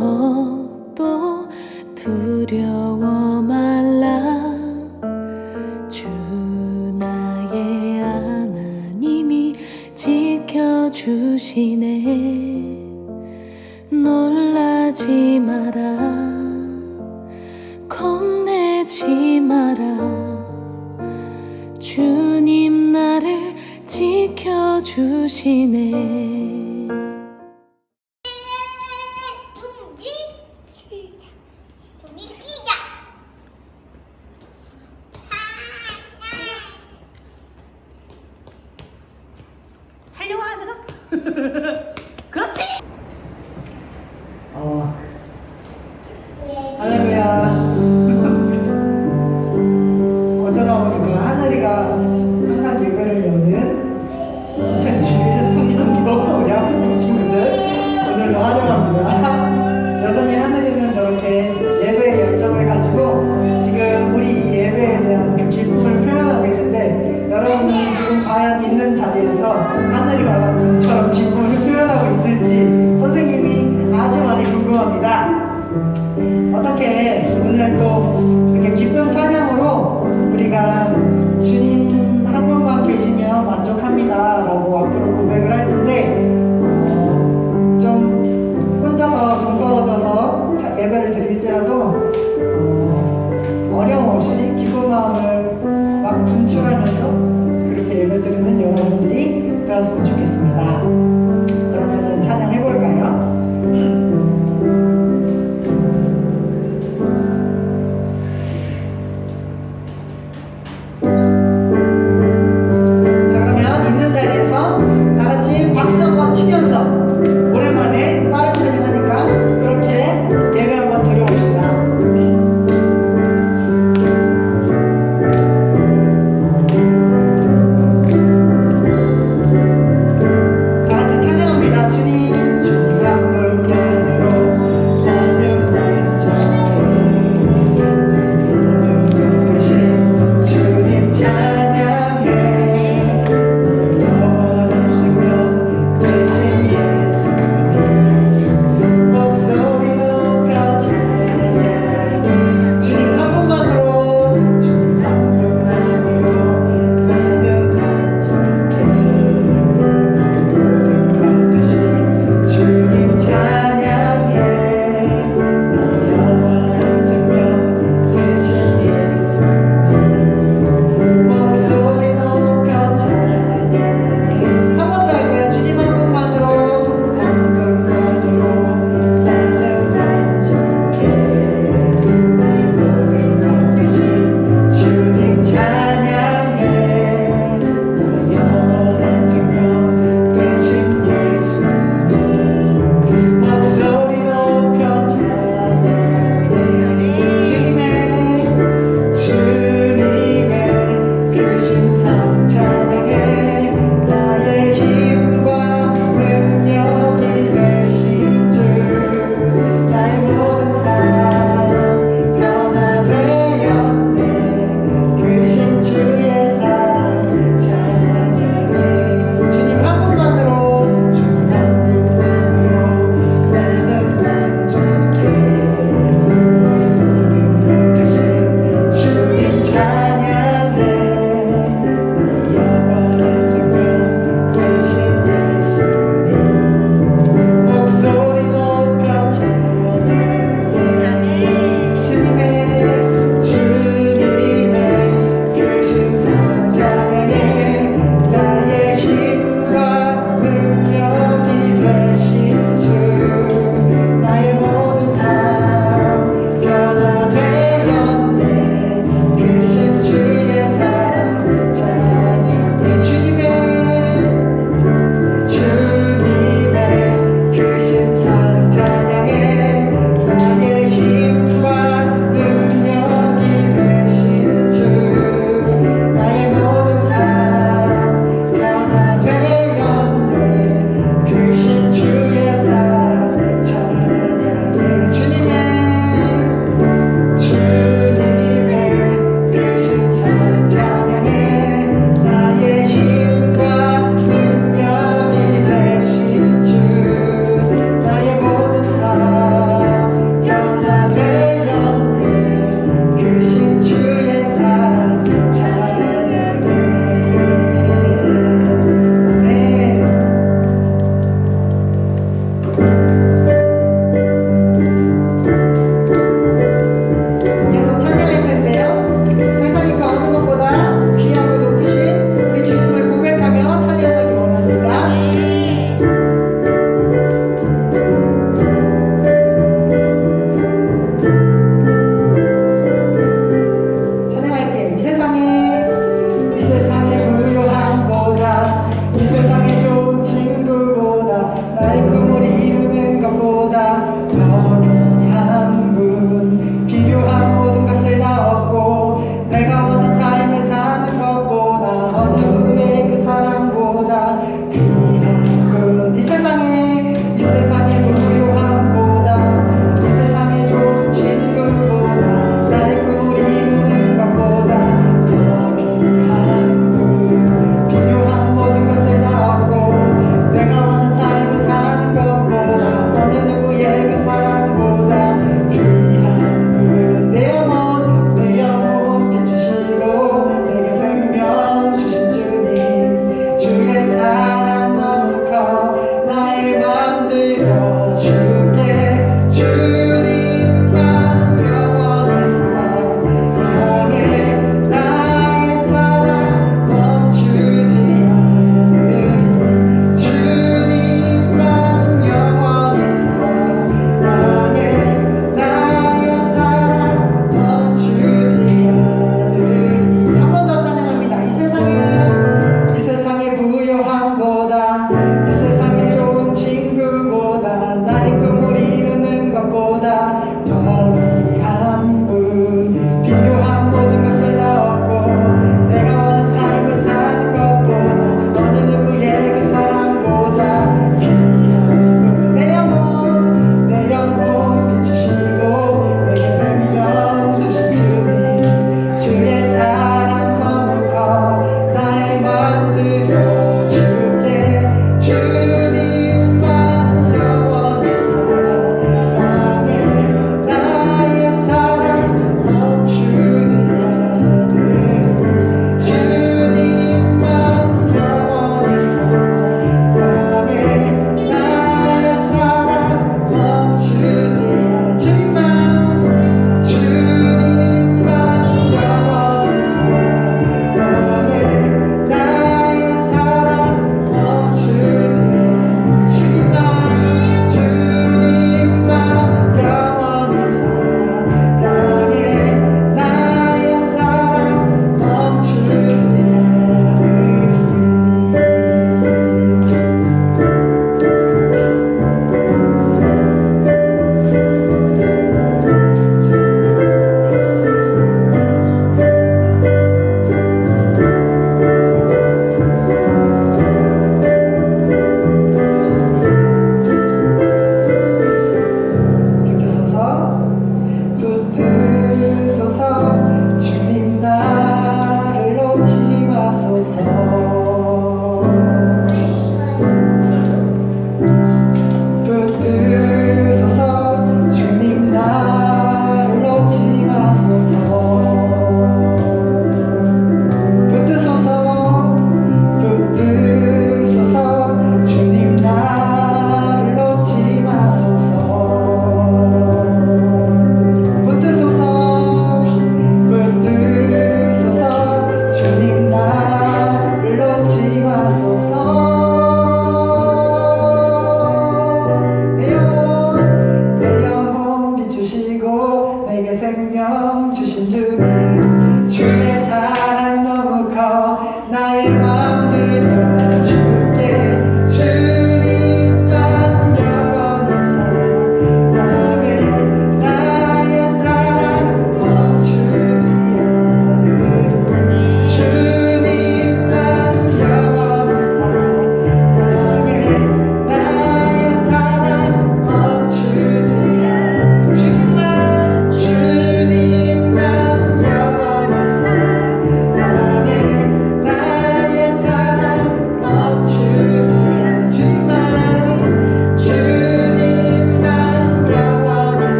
아무것도 두려워 말라. 주 나의 하나님이 지켜주시네. 놀라지 마라, 겁내지 마라. 주님 나를 지켜주시네. 하려고 하더라. 그렇지. 할렐루야. 어쩌다 보니까 하늘이가 항상 예배를 여는 2021학년도 우리 학생 친구들 오늘도 환영합니다. 여전히 하늘이는 저렇게 예배의 열정을 가지고 지금 우리 예배에 대한 그 기쁨을 표현하고 있는데, 여러분은 지금 과연 있는 자리에서 하늘이와 같은처럼 기쁨을 표현하고 있을지 선생님이 아주 많이 궁금합니다. 어떻게 오늘 또 이렇게 기쁜 찬양으로 우리가 주님 한 분만 계시면 만족합니다 라고 앞으로 고백을 할 텐데, 좀 혼자서 동떨어져서 예배를 드릴지라도 어려움 없이 기쁜 마음을 막 분출하면서 그렇게 예배 드리는 여러분들이 되었으면 좋겠습니다.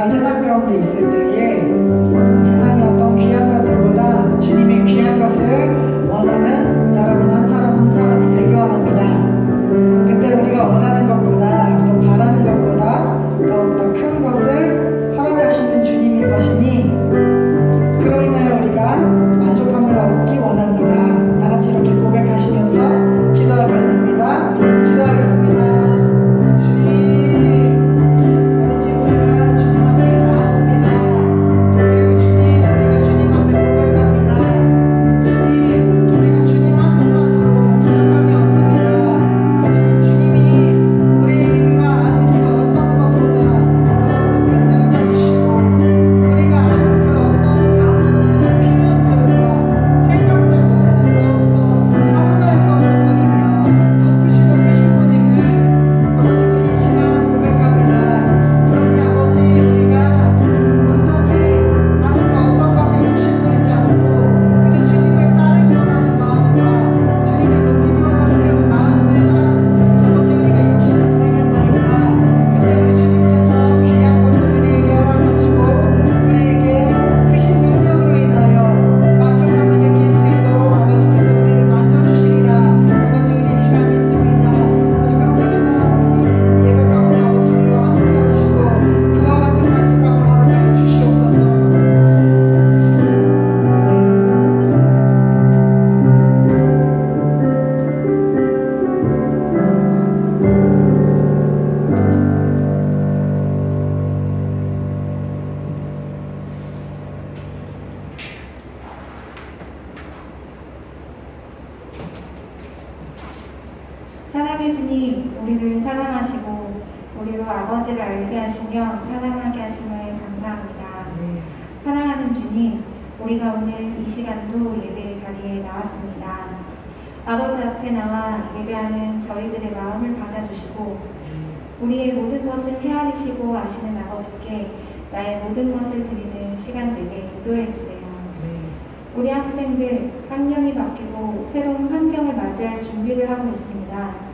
우리가 세상 가운데 있을 때에 세상의 어떤 귀한 것들보다 주님의 귀한 것을 원하는 여러분 한 사람 한 사람이 되기 원합니다. 그때 우리가 원하는 것보다 또 바라는 것보다 더욱더 큰 것을 허락하시는 주님인 것이니 그로 인하여 우리가 만족함을 얻기 원합니다. 다 같이 이렇게 고백하시면서 기도하기 원합니다. 기도하겠습니다. 주님, 오늘 우리가 주님 앞에 나옵니다. 그리고 주님, 우리가 주님 앞에 고백합니다. 주님, 우리가 주님 한 분만으로 부족함이 없습니다. 주님이 우리가 아는 그 어떤 것보다 더욱더 큰 능력이시고 우리가 아는 그 어떤 단어나 표현들과 생각들보다 더욱더 평안할 수 없는 분이며 높으시고 크신 분임을 아버지 우리 이 시간 고백합니다. 그러니 아버지 우리가 온전히 다른 그 어떤 것에 욕심부리지 않고 그저 주님을 따르기 원하는 마음과 주님을 높이기 원하는 그 마음에만 아버지 우리가 욕심을 부리겠나이다. 그때 우리 주님께서 귀한 것을 우리에게 허락하시고 우리에게 크신 능력으로 인하여 만족감을 느낄 수 있도록 아버지께서 우리를 만져주시리라. 아버지 우리 이 시간 믿습니다. 아버지 그렇게 기도하니 이 예배 가운데 아버지 우리와 함께 하시고 그와 같은 만족감을 허락하여 주시옵소서. 사랑의 주님, 우리를 사랑하시고 우리로 아버지를 알게 하시며 사랑하게 하심을 감사합니다. 사랑하는 주님, 우리가 오늘 이 시간도 예배 자리에 나왔습니다. 아버지 앞에 나와 예배하는 저희들의 마음을 받아주시고 우리의 모든 것을 헤아리시고 아시는 아버지께 나의 모든 것을 드리는 시간 되게 인도해 주세요. 우리 학생들 학년이 바뀌고 새로운 환경을 맞이할 준비를 하고 있습니다.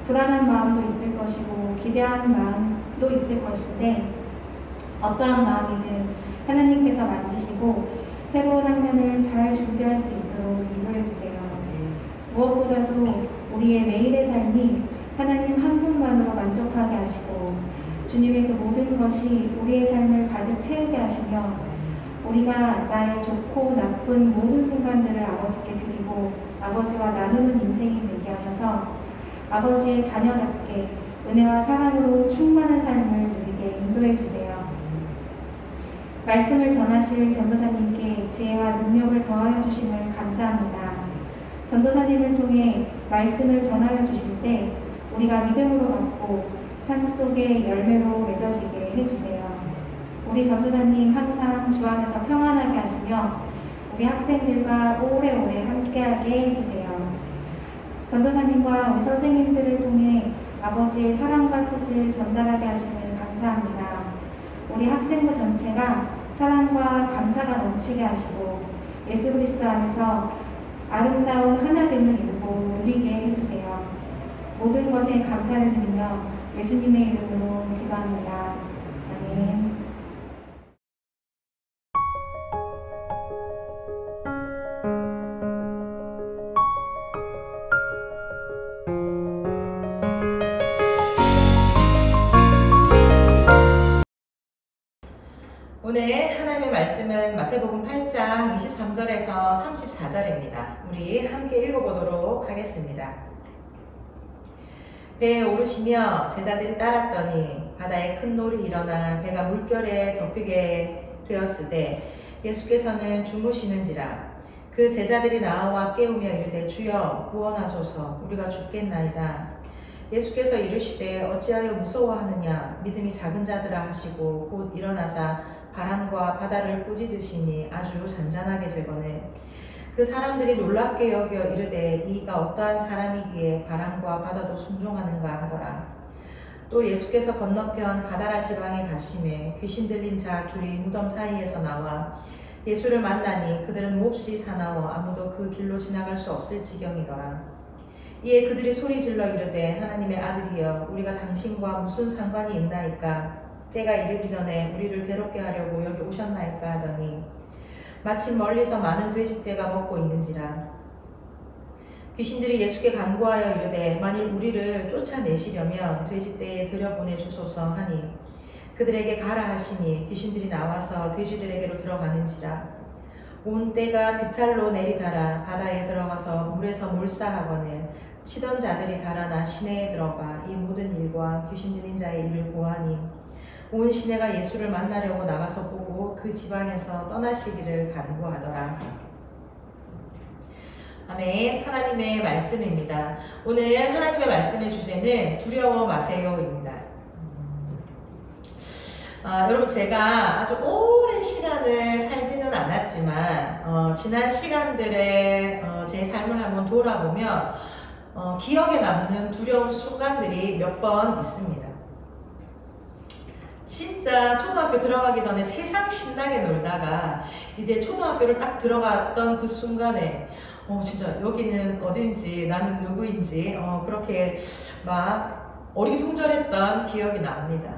불안한 마음도 있을 것이고 기대하는 마음도 있을 것인데 어떠한 마음이든 하나님께서 만지시고 새로운 학년을 잘 준비할 수 있도록 인도해 주세요. 무엇보다도 우리의 매일의 삶이 하나님 한 분만으로 만족하게 하시고 주님의 그 모든 것이 우리의 삶을 가득 채우게 하시며 우리가 나의 좋고 나쁜 모든 순간들을 아버지께 드리고 아버지와 나누는 인생이 되게 하셔서 아버지의 자녀답게 은혜와 사랑으로 충만한 삶을 누리게 인도해 주세요. 말씀을 전하실 전도사님께 지혜와 능력을 더하여 주심을 감사합니다. 전도사님을 통해 말씀을 전하여 주실 때 우리가 믿음으로 받고 삶 속에 열매로 맺어지게 해주세요. 우리 전도사님 항상 주 안에서 평안하게 하시며 우리 학생들과 오래오래 함께하게 해주세요. 전도사님과 우리 선생님들을 통해 아버지의 사랑과 뜻을 전달하게 하심을 감사합니다. 우리 학생부 전체가 사랑과 감사가 넘치게 하시고 예수 그리스도 안에서 아름다운 하나됨을 이루고 누리게 해주세요. 모든 것에 감사를 드리며 예수님의 이름으로 기도합니다. 아멘. 오늘 하나님의 말씀은 마태복음 8장 23절에서 34절입니다. 우리 함께 읽어보도록 하겠습니다. 배에 오르시며 제자들이 따랐더니 바다에 큰 놀이 일어나 배가 물결에 덮이게 되었으되 예수께서는 주무시는지라. 그 제자들이 나와 깨우며 이르되 주여 구원하소서 우리가 죽겠나이다. 예수께서 이르시되 어찌하여 무서워하느냐 믿음이 작은 자들아 하시고 곧 일어나사 바람과 바다를 꾸짖으시니 아주 잔잔하게 되거늘 그 사람들이 놀랍게 여겨 이르되 이가 어떠한 사람이기에 바람과 바다도 순종하는가 하더라. 또 예수께서 건너편 가다라 지방에 가심에 귀신 들린 자 둘이 무덤 사이에서 나와 예수를 만나니 그들은 몹시 사나워 아무도 그 길로 지나갈 수 없을 지경이더라. 이에 그들이 소리질러 이르되 하나님의 아들이여 우리가 당신과 무슨 상관이 있나이까. 때가 이르기 전에 우리를 괴롭게 하려고 여기 오셨나이까 하더니 마침 멀리서 많은 돼지떼가 먹고 있는지라. 귀신들이 예수께 간구하여 이르되 만일 우리를 쫓아내시려면 돼지떼에 들여보내 주소서 하니 그들에게 가라 하시니 귀신들이 나와서 돼지들에게로 들어가는지라. 온 떼가 비탈로 내리달아 바다에 들어가서 물에서 몰사하거늘 치던 자들이 달아나 시내에 들어가 이 모든 일과 귀신 들린 자의 일을 보아니 온 시내가 예수를 만나려고 나가서 보고 그 지방에서 떠나시기를 간구하더라. 아멘. 하나님의 말씀입니다. 오늘 하나님의 말씀의 주제는 두려워 마세요입니다. 여러분, 제가 아주 오랜 시간을 살지는 않았지만 지난 시간들의 제 삶을 한번 돌아보면 기억에 남는 두려운 순간들이 몇 번 있습니다. 진짜 초등학교 들어가기 전에 세상 신나게 놀다가 이제 초등학교를 딱 들어갔던 그 순간에 진짜 여기는 어딘지 나는 누구인지 그렇게 막 어리둥절했던 기억이 납니다.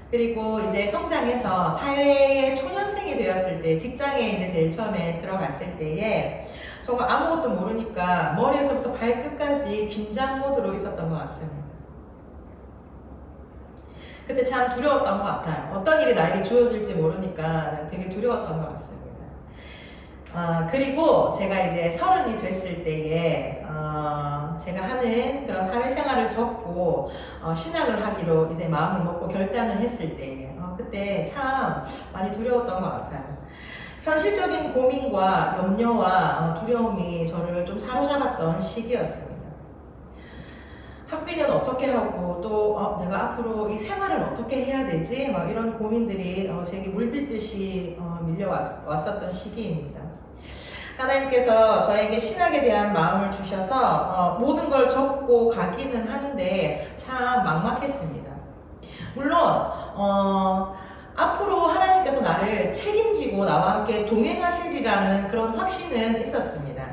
그리고 이제 성장해서 사회의 초년생이 되었을 때, 직장에 이제 제일 처음에 들어갔을 때에 정말 아무것도 모르니까 머리에서부터 발끝까지 긴장 모드로 있었던 것 같습니다. 그때 참 두려웠던 것 같아요. 어떤 일이 나에게 주어질지 모르니까 되게 두려웠던 것 같습니다. 그리고 제가 이제 30이 됐을 때에 제가 하는 그런 사회생활을 접고 신학을 하기로 이제 마음을 먹고 결단을 했을 때 그때 참 많이 두려웠던 것 같아요. 현실적인 고민과 염려와 두려움이 저를 좀 사로잡았던 시기였습니다. 학비는 어떻게 하고 또 내가 앞으로 이 생활을 어떻게 해야 되지? 막 이런 고민들이 제게 물밀듯이 밀려왔었던 시기입니다. 하나님께서 저에게 신학에 대한 마음을 주셔서 모든 걸 접고 가기는 하는데 참 막막했습니다. 물론 앞으로 하나님께서 나를 책임지고 나와 함께 동행하시리라는 그런 확신은 있었습니다.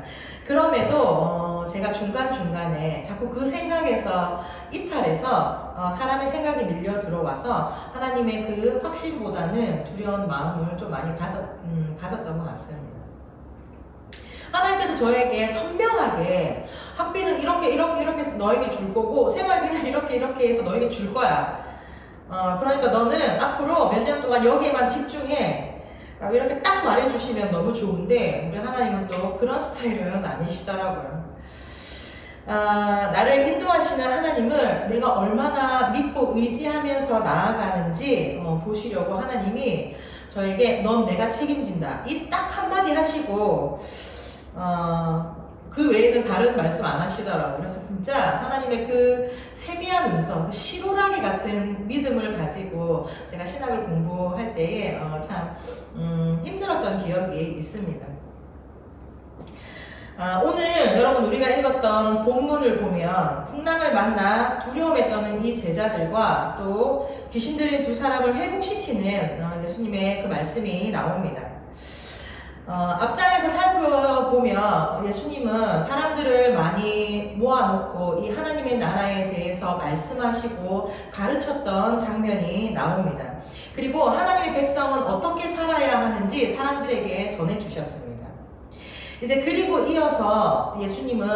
그럼에도 제가 중간중간에 자꾸 그 생각에서 이탈해서 사람의 생각이 밀려 들어와서 하나님의 그 확신보다는 두려운 마음을 좀 많이 가졌던 것 같습니다. 하나님께서 저에게 선명하게 학비는 이렇게 해서 너에게 줄 거고 생활비는 이렇게 해서 너에게 줄 거야. 그러니까 너는 앞으로 몇 년 동안 여기에만 집중해. 라고 이렇게 딱 말해주시면 너무 좋은데 우리 하나님은 또 그런 스타일은 아니시더라고요. 나를 인도하시는 하나님을 내가 얼마나 믿고 의지하면서 나아가는지 보시려고 하나님이 저에게 넌 내가 책임진다. 이 딱 한마디 하시고 그 외에는 다른 말씀 안 하시더라고요. 그래서 진짜 하나님의 그 세미한 음성, 그 시로라기 같은 믿음을 가지고 제가 신학을 공부할 때에 참 힘들었던 기억이 있습니다. 오늘 여러분 우리가 읽었던 본문을 보면 풍랑을 만나 두려움에 떠는 이 제자들과 또 귀신 들린 두 사람을 회복시키는 예수님의 그 말씀이 나옵니다. 앞장에서 살펴보면 예수님은 사람들을 많이 모아놓고 이 하나님의 나라에 대해서 말씀하시고 가르쳤던 장면이 나옵니다. 그리고 하나님의 백성은 어떻게 살아야 하는지 사람들에게 전해주셨습니다. 이제 그리고 이어서 예수님은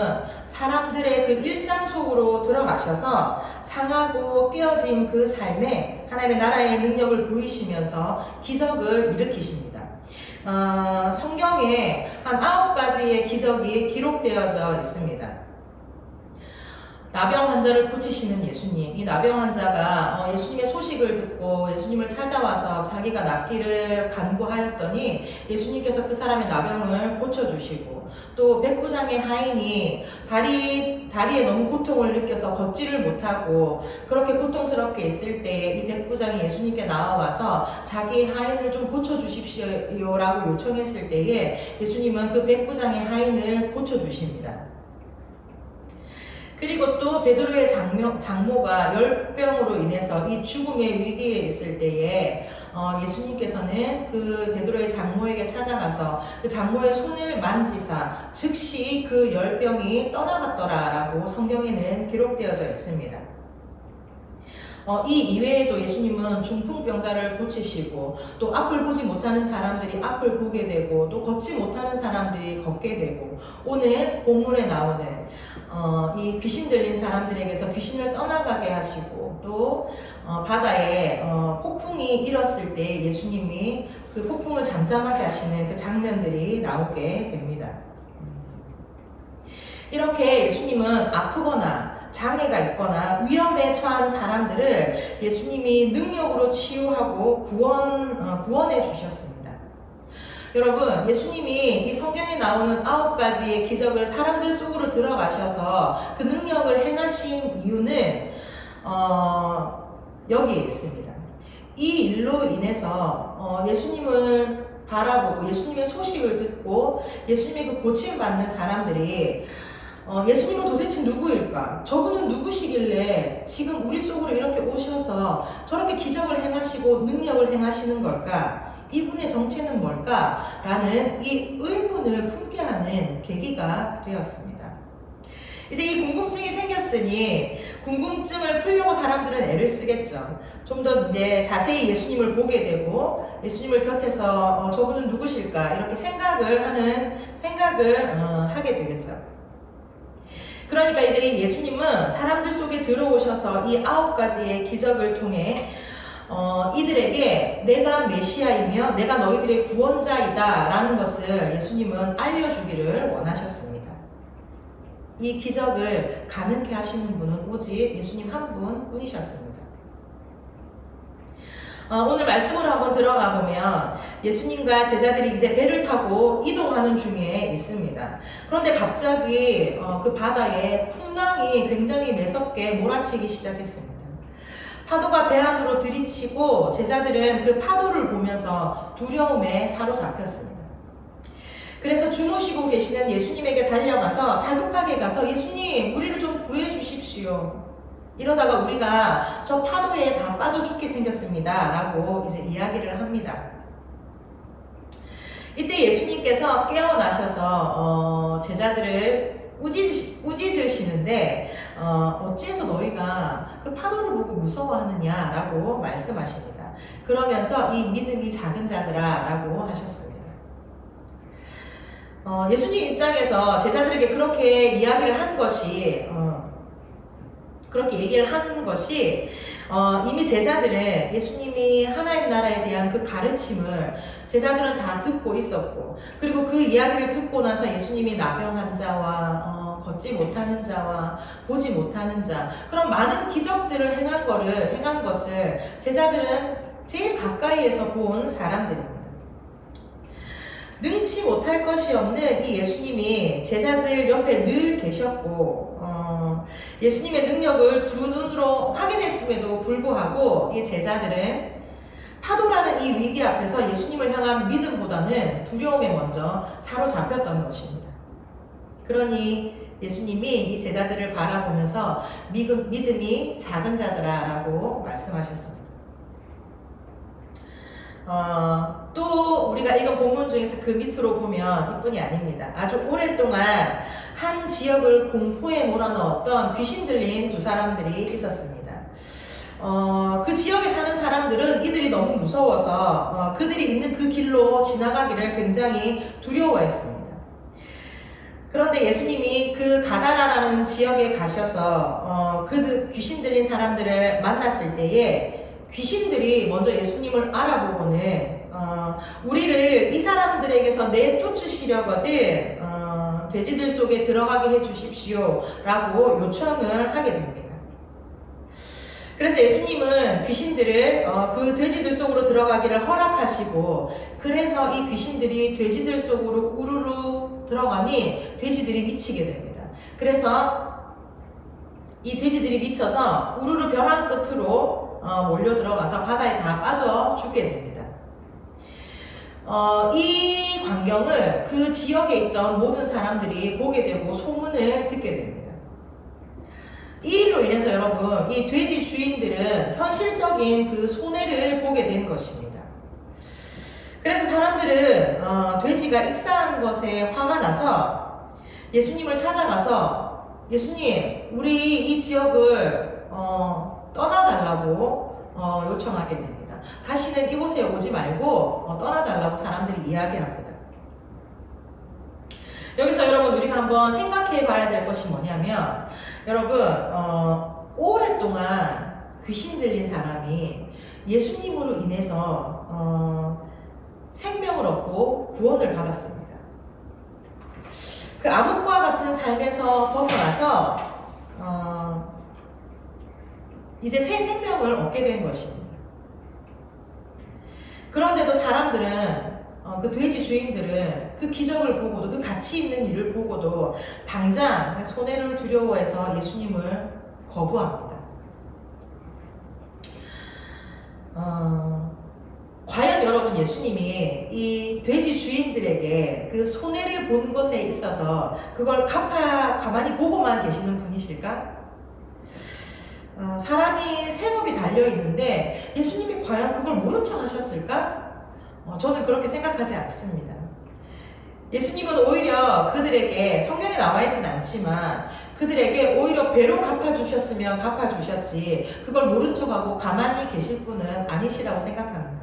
사람들의 그 일상 속으로 들어가셔서 상하고 깨어진 그 삶에 하나님의 나라의 능력을 보이시면서 기적을 일으키십니다. 성경에 한 9가지의 기적이 기록되어져 있습니다. 나병 환자를 고치시는 예수님, 이 나병 환자가 예수님의 소식을 듣고 예수님을 찾아와서 자기가 낫기를 간구하였더니 예수님께서 그 사람의 나병을 고쳐주시고, 또 백부장의 하인이 다리에 너무 고통을 느껴서 걷지를 못하고 그렇게 고통스럽게 있을 때에 이 백부장이 예수님께 나와서 자기 하인을 좀 고쳐주십시오라고 요청했을 때에 예수님은 그 백부장의 하인을 고쳐주십니다. 그리고 또 베드로의 장모가 열병으로 인해서 이 죽음의 위기에 있을 때에 예수님께서는 그 베드로의 장모에게 찾아가서 그 장모의 손을 만지사 즉시 그 열병이 떠나갔더라라고 성경에는 기록되어져 있습니다. 이 이외에도 예수님은 중풍병자를 고치시고 또 앞을 보지 못하는 사람들이 앞을 보게 되고 또 걷지 못하는 사람들이 걷게 되고 오늘 본문에 나오는 이 귀신 들린 사람들에게서 귀신을 떠나가게 하시고 또 바다에 폭풍이 일었을 때 예수님이 그 폭풍을 잠잠하게 하시는 그 장면들이 나오게 됩니다. 이렇게 예수님은 아프거나 장애가 있거나 위험에 처한 사람들을 예수님이 능력으로 치유하고 구원해 주셨습니다. 여러분, 예수님이 이 성경에 나오는 9가지의 기적을 사람들 속으로 들어가셔서 그 능력을 행하신 이유는 여기에 있습니다. 이 일로 인해서 예수님을 바라보고 예수님의 소식을 듣고 예수님의 그 고침받는 사람들이 예수님은 도대체 누구일까? 저분은 누구시길래 지금 우리 속으로 이렇게 오셔서 저렇게 기적을 행하시고 능력을 행하시는 걸까? 이분의 정체는 뭘까? 라는 이 의문을 품게 하는 계기가 되었습니다. 이제 이 궁금증이 생겼으니 궁금증을 풀려고 사람들은 애를 쓰겠죠. 좀 더 이제 자세히 예수님을 보게 되고 예수님을 곁에서 저분은 누구실까? 이렇게 생각을 하게 되겠죠. 그러니까 이제 예수님은 사람들 속에 들어오셔서 이 9가지의 기적을 통해 이들에게 내가 메시아이며 내가 너희들의 구원자이다 라는 것을 예수님은 알려주기를 원하셨습니다. 이 기적을 가능케 하시는 분은 오직 예수님 한 분뿐이셨습니다. 오늘 말씀으로 한번 들어가 보면 예수님과 제자들이 이제 배를 타고 이동하는 중에 있습니다. 그런데 갑자기 그 바다에 풍랑이 굉장히 매섭게 몰아치기 시작했습니다. 파도가 배 안으로 들이치고 제자들은 그 파도를 보면서 두려움에 사로잡혔습니다. 그래서 주무시고 계시는 예수님에게 달려가서 다급하게 가서 예수님, 우리를 좀 구해 주십시오. 이러다가 우리가 저 파도에 다 빠져 죽게 생겼습니다. 라고 이제 이야기를 합니다. 이때 예수님께서 깨어나셔서 제자들을 꾸짖으시는데 어찌해서 너희가 그 파도를 보고 무서워하느냐 라고 말씀하십니다. 그러면서 이 믿음이 작은 자들아 라고 하셨습니다. 예수님 입장에서 제자들에게 그렇게 이야기를 한 것이 그렇게 얘기를 하는 것이 이미 제자들은 예수님이 하나님 나라에 대한 그 가르침을 제자들은 다 듣고 있었고 그리고 그 이야기를 듣고 나서 예수님이 나병한 자와 걷지 못하는 자와 보지 못하는 자 그런 많은 기적들을 행한 것을 제자들은 제일 가까이에서 본 사람들입니다. 능치 못할 것이 없는 이 예수님이 제자들 옆에 늘 계셨고 예수님의 능력을 두 눈으로 확인했음에도 불구하고 이 제자들은 파도라는 이 위기 앞에서 예수님을 향한 믿음보다는 두려움에 먼저 사로잡혔던 것입니다. 그러니 예수님이 이 제자들을 바라보면서 믿음이 작은 자들아 라고 말씀하셨습니다. 또 우리가 읽은 본문 중에서 그 밑으로 보면 이뿐이 아닙니다. 아주 오랫동안 한 지역을 공포에 몰아넣었던 귀신 들린 두 사람들이 있었습니다. 그 지역에 사는 사람들은 이들이 너무 무서워서 그들이 있는 그 길로 지나가기를 굉장히 두려워했습니다. 그런데 예수님이 그 가다라라는 지역에 가셔서 그 귀신 들린 사람들을 만났을 때에 귀신들이 먼저 예수님을 알아보고는 우리를 이 사람들에게서 내쫓으시려거든 돼지들 속에 들어가게 해주십시오 라고 요청을 하게 됩니다. 그래서 예수님은 귀신들을 그 돼지들 속으로 들어가기를 허락하시고 그래서 이 귀신들이 돼지들 속으로 우르르 들어가니 돼지들이 미치게 됩니다. 그래서 이 돼지들이 미쳐서 우르르 벼랑 끝으로 몰려 들어가서 바다에 다 빠져 죽게 됩니다. 이 광경을 그 지역에 있던 모든 사람들이 보게 되고 소문을 듣게 됩니다. 이 일로 인해서 여러분, 이 돼지 주인들은 현실적인 그 손해를 보게 된 것입니다. 그래서 사람들은 돼지가 익사한 것에 화가 나서 예수님을 찾아가서 예수님, 우리 이 지역을 떠나달라고 요청하게 됩니다. 다시는 이곳에 오지 말고 떠나달라고 사람들이 이야기합니다. 여기서 여러분 우리가 한번 생각해 봐야 될 것이 뭐냐면 여러분 오랫동안 귀신 들린 사람이 예수님으로 인해서 생명을 얻고 구원을 받았습니다. 그 암흑과 같은 삶에서 벗어나서 이제 새 생명을 얻게 된 것입니다. 그런데도 사람들은 그 돼지 주인들은 그 기적을 보고도 그 가치 있는 일을 보고도 당장 손해를 두려워해서 예수님을 거부합니다. 과연 여러분 예수님이 이 돼지 주인들에게 그 손해를 본 것에 있어서 그걸 가만히 보고만 계시는 분이실까? 사람이 생업이 달려있는데 예수님이 과연 그걸 모른 척 하셨을까? 저는 그렇게 생각하지 않습니다. 예수님은 오히려 그들에게 성경에 나와 있지는 않지만 그들에게 오히려 배로 갚아주셨으면 갚아주셨지 그걸 모른 척하고 가만히 계실 분은 아니시라고 생각합니다.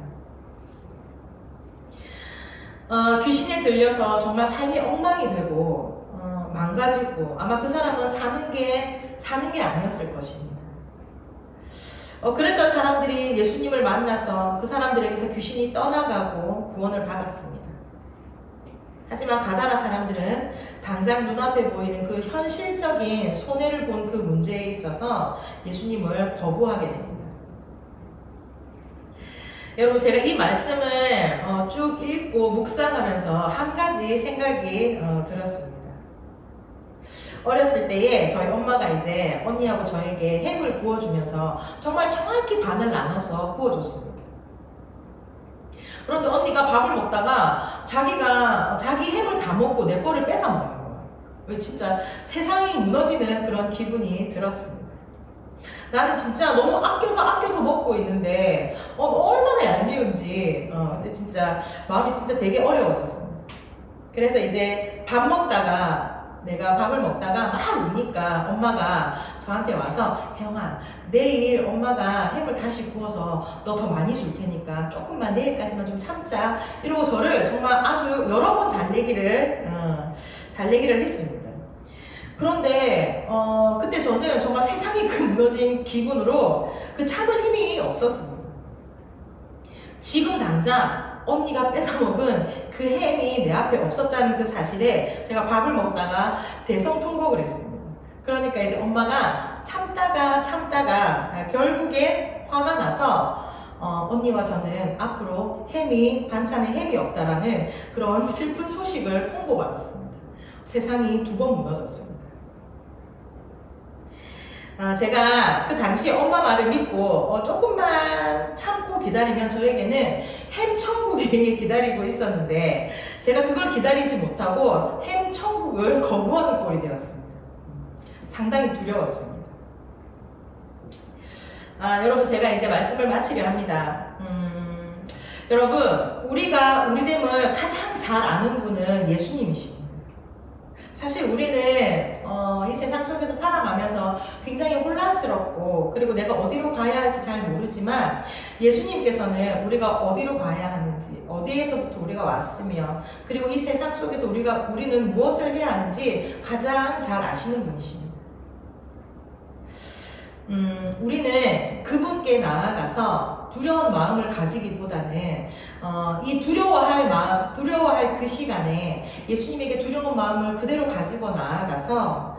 귀신에 들려서 정말 삶이 엉망이 되고 망가지고 아마 그 사람은 사는 게 아니었을 것입니다. 그랬던 사람들이 예수님을 만나서 그 사람들에게서 귀신이 떠나가고 구원을 받았습니다. 하지만 가다라 사람들은 당장 눈앞에 보이는 그 현실적인 손해를 본 그 문제에 있어서 예수님을 거부하게 됩니다. 여러분 제가 이 말씀을 쭉 읽고 묵상하면서 한 가지 생각이 들었습니다. 어렸을 때에 저희 엄마가 이제 언니하고 저에게 햄을 구워주면서 정말 정확히 반을 나눠서 구워줬습니다. 그런데 언니가 밥을 먹다가 자기 햄을 다 먹고 내 거를 뺏어 먹는 거예요. 왜 진짜 세상이 무너지는 그런 기분이 들었습니다. 나는 진짜 너무 아껴서 먹고 있는데 얼마나 얄미운지 근데 진짜 마음이 진짜 되게 어려웠었습니다. 그래서 이제 내가 밥을 먹다가 막 우니까 엄마가 저한테 와서 혜영아 내일 엄마가 햄을 다시 구워서 너 더 많이 줄 테니까 조금만 내일까지만 좀 참자 이러고 저를 정말 아주 여러 번 달래기를 했습니다. 그런데 그때 저는 정말 세상이 무너진 기분으로 그 참을 힘이 없었습니다. 지금 당장 언니가 뺏어먹은 그 햄이 내 앞에 없었다는 그 사실에 제가 밥을 먹다가 대성통곡을 했습니다. 그러니까 이제 엄마가 참다가 결국에 화가 나서 언니와 저는 앞으로 반찬에 햄이 없다라는 그런 슬픈 소식을 통보받았습니다. 세상이 2번 무너졌습니다. 제가 그 당시 엄마 말을 믿고 조금만 참고 기다리면 저에게는 햄 천국이 기다리고 있었는데 제가 그걸 기다리지 못하고 햄 천국을 거부하는 꼴이 되었습니다. 상당히 두려웠습니다. 여러분 제가 이제 말씀을 마치려 합니다. 여러분 우리가 우리됨을 가장 잘 아는 분은 예수님이십니다. 사실 우리는 이 세상 속에서 살아가면서 굉장히 혼란스럽고 그리고 내가 어디로 가야 할지 잘 모르지만 예수님께서는 우리가 어디로 가야 하는지 어디에서부터 우리가 왔으며 그리고 이 세상 속에서 우리는 무엇을 해야 하는지 가장 잘 아시는 분이십니다. 우리는 그분께 나아가서 두려운 마음을 가지기보다는 이 두려워할 그 시간에 예수님에게 두려운 마음을 그대로 가지고 나아가서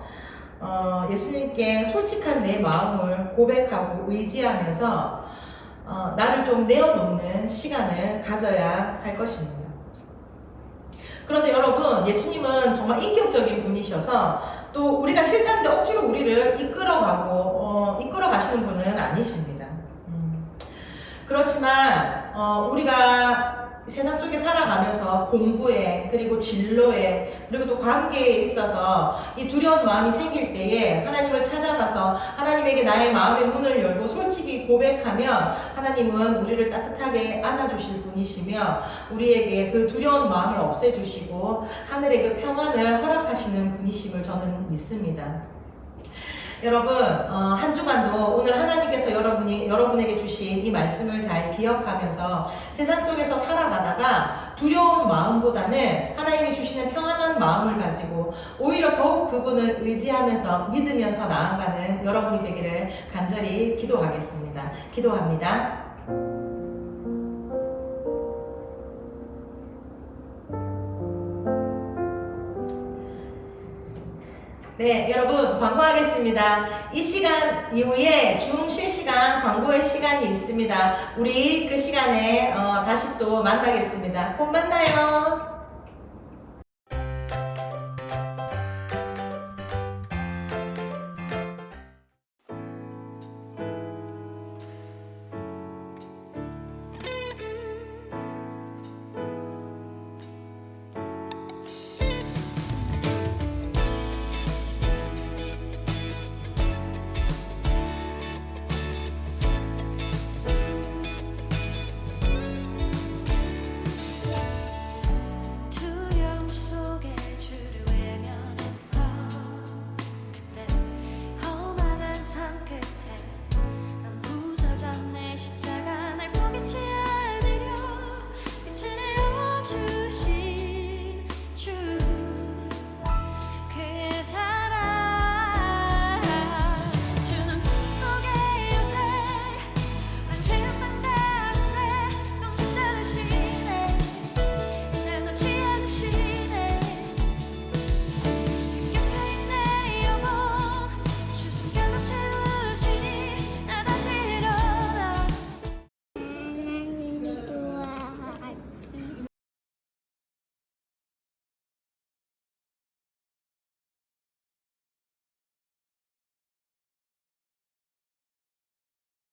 예수님께 솔직한 내 마음을 고백하고 의지하면서 나를 좀 내어놓는 시간을 가져야 할 것입니다. 그런데 여러분 예수님은 정말 인격적인 분이셔서 또 우리가 싫다는데 억지로 우리를 이끌어가시는 분은 아니십니다. 그렇지만 우리가 세상 속에 살아가면서 공부에 그리고 진로에 그리고 또 관계에 있어서 이 두려운 마음이 생길 때에 하나님을 찾아가서 하나님에게 나의 마음의 문을 열고 솔직히 고백하면 하나님은 우리를 따뜻하게 안아주실 분이시며 우리에게 그 두려운 마음을 없애주시고 하늘의 그 평안을 허락하시는 분이심을 저는 믿습니다. 여러분 한 주간도 오늘 하나님께서 여러분에게 주신 이 말씀을 잘 기억하면서 세상 속에서 살아가다가 두려운 마음보다는 하나님이 주시는 평안한 마음을 가지고 오히려 더욱 그분을 의지하면서 믿으면서 나아가는 여러분이 되기를 간절히 기도하겠습니다. 기도합니다. 네, 여러분 광고하겠습니다. 이 시간 이후에 줌 실시간 광고의 시간이 있습니다. 우리 그 시간에 다시 또 만나겠습니다. 곧 만나요.